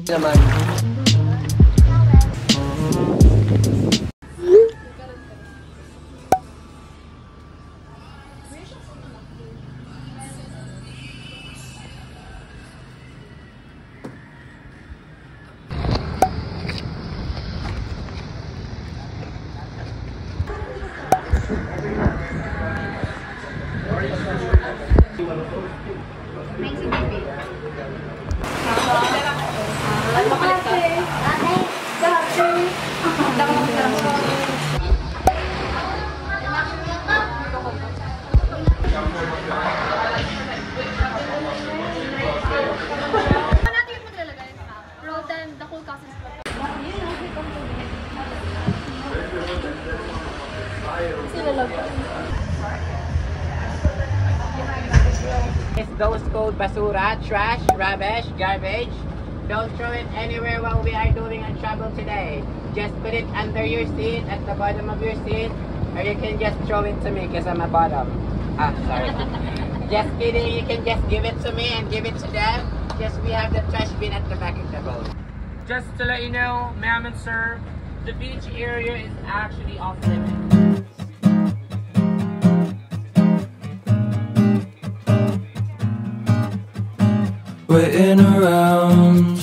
naman. Those called basura, trash, rubbish, garbage. Don't throw it anywhere while we are doing a travel today. Just put it under your seat, at the bottom of your seat, or you can just throw it to me because I'm a bottom. Ah, sorry. Just kidding, you can just give it to me and give it to them. Just we have the trash bin at the back of the boat. Just to let you know, ma'am and sir, the beach area is actually off limits. Waiting around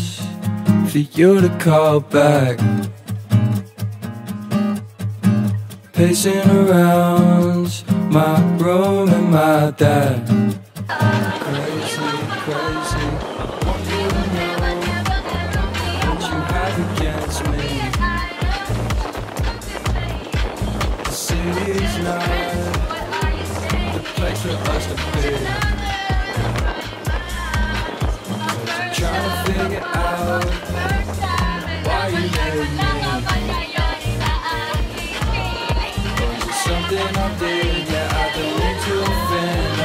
for you to call back, pacing around my room and my dad. Crazy, crazy, I want you to know what you have against me. The city's not the place for us to be. Trying to figure out why you made me. Was it something I did? Yeah, I don't need to offend.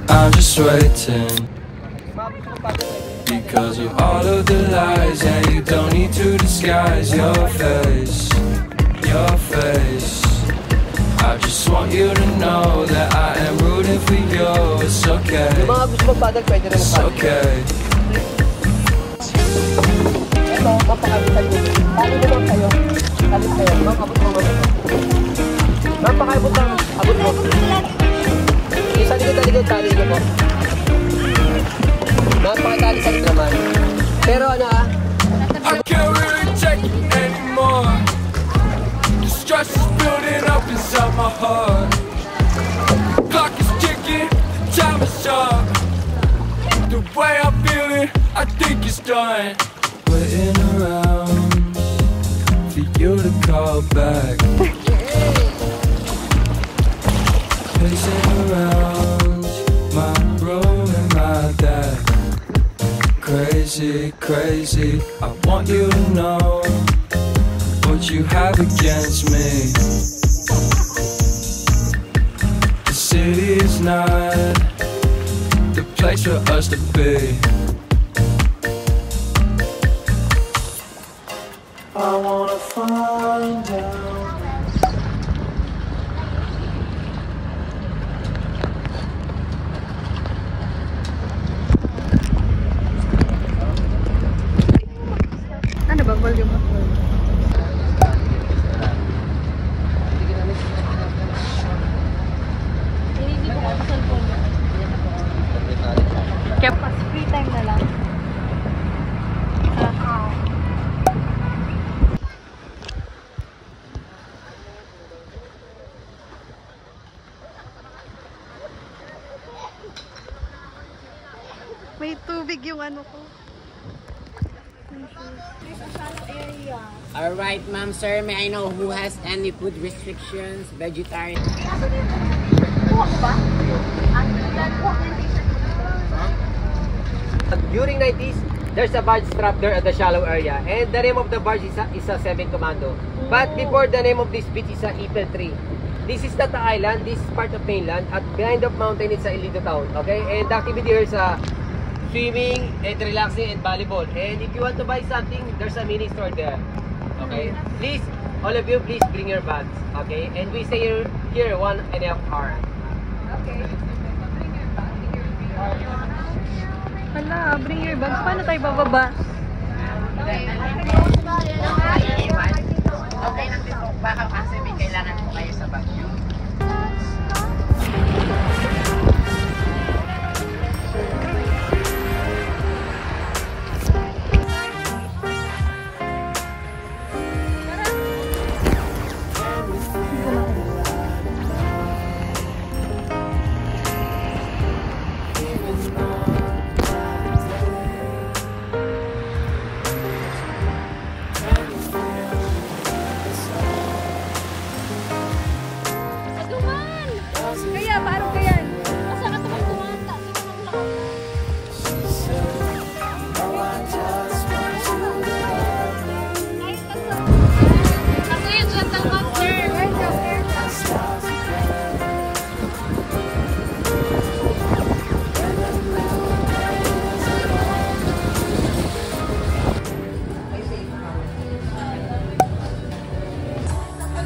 I'm just waiting because of all of the lies, and you don't need to disguise your face, your face. I just want you to know that I am rooting for you. It's okay. Yung mga gusto magpaddle, pwede rin It's okay. Ito, mapakalitan nyo. Paano naman kayo? Kalit kayo. Ma'am, abot mo. Ma'am, pakabot lang. Abot mo. Isa likod, tali nyo po. Ma'am, pakatali sa likod naman. Pero ano I can't really take it anymore. The stress is building up inside my heart. Clock is ticking, time is up. The way I'm feeling, I think it's done. Waiting around for you to call back. Pacing around my room and my dad. Crazy, crazy, I want you to know what you have against me. The city is not the place for us to be. I wanna find out. Ano ba? Volume up. Kaya pas free time na lang. May tubig yung ano ko. Alright, ma'am, sir, may I know who has any food restrictions, vegetarian? During 90s, there's a barge strap there at the shallow area. And the name of the barge is a 7 Commando. But before, the name of this beach is a Eiffel 3. This is Tata Island, this is part of mainland. At behind the mountain, it's a Ilido town. Okay? And the activity here is swimming and relaxing and volleyball. And if you want to buy something, there's a mini store there. Okay? Please, all of you, please bring your bags. Okay? And we stay here 1.5 hours. Okay. Bring your bag. Hala, bring your bags. Paano tayo bababa? Okay lang din po. Baka kasi may kailangan po kayo sa Baguio. Kaya, paano ka yan? Asa ka naman kumanta? Ako yun, Santang Master.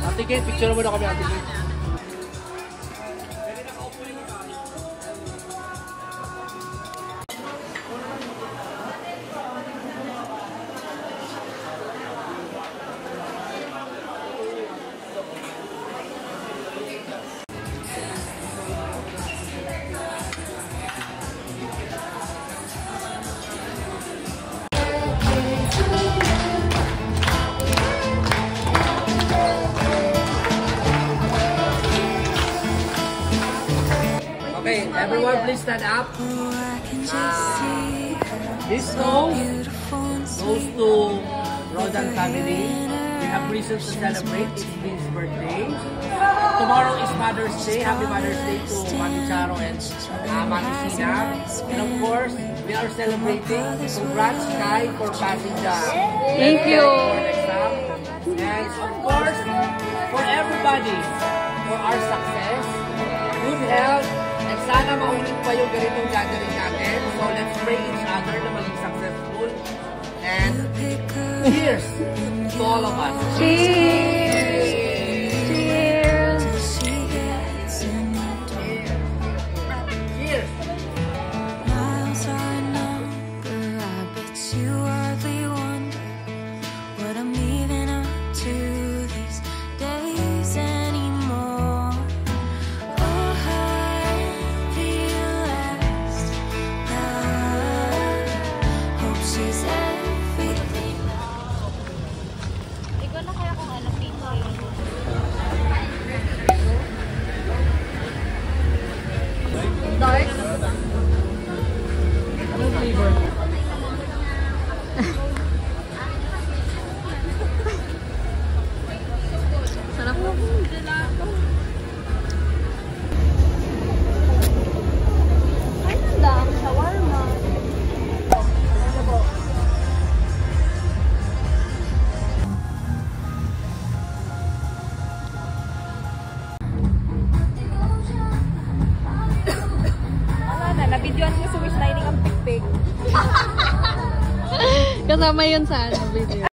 Ate Kate, picture mo na kami, Ate Kate. Okay, everyone please stand up. This goes to Rodan family. We have reason to celebrate. It's Vin's birthday. Tomorrow is Mother's Day. Happy Mother's Day to Mami Charo and Mami Sina. And of course, we are celebrating. Congrats, Kai, for passing the Thank you. exam. And of course, for everybody, for our success, good health, and sana maulit pa yung ganitong gagawin natin. So let's pray each other na maging successful. And cheers to all of us. Cheers! Cheers! Miles are a number, I bet you hardly wonder what I'm leaving up to these days anymore. Oh, I realized now, hope she's everything. Ikaw na kaya kung alam dito. Dark? Anong flavor? Sarap mo. Ay, nanda ang shawarma. Wala na, nabidyoan ko sa wish lining ang pikpik. Kasama yun sa video.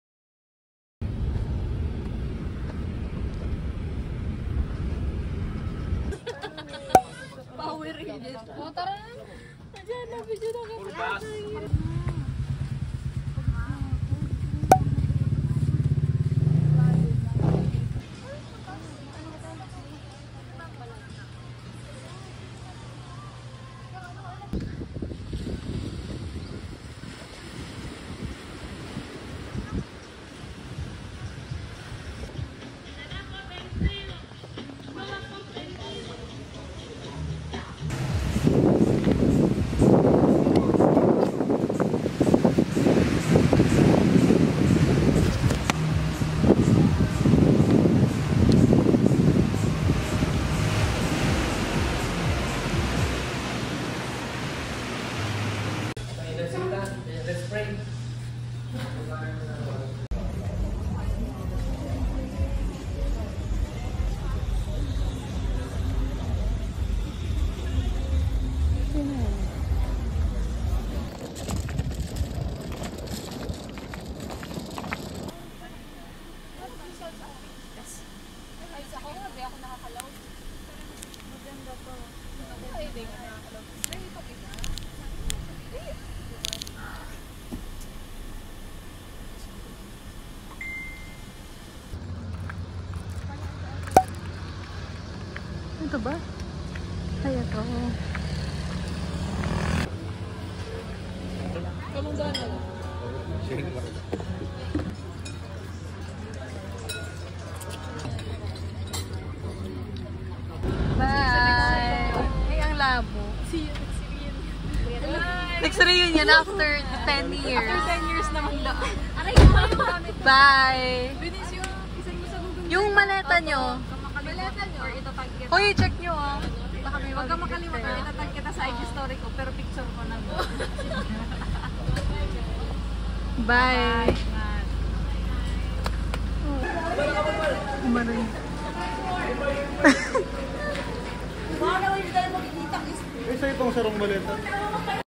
Power Rangers. O, tara na. Nandiyan na, video na kami. Ito ba? Ay, ito. Bye! Ay, ang labo. See you Next reunion after 10 years. After 10 years naman daw. Aray, Bye! Binis yung isang mo sa Google. Yung maleta nyo. Maleta nyo. Or itatag kita. Hoy, check nyo ah. Baka may Huwag ka makalimutan. Itatag kita sa IG story ko. Pero picture ko lang. Bye! Umaray. Isa itong sarong maleta.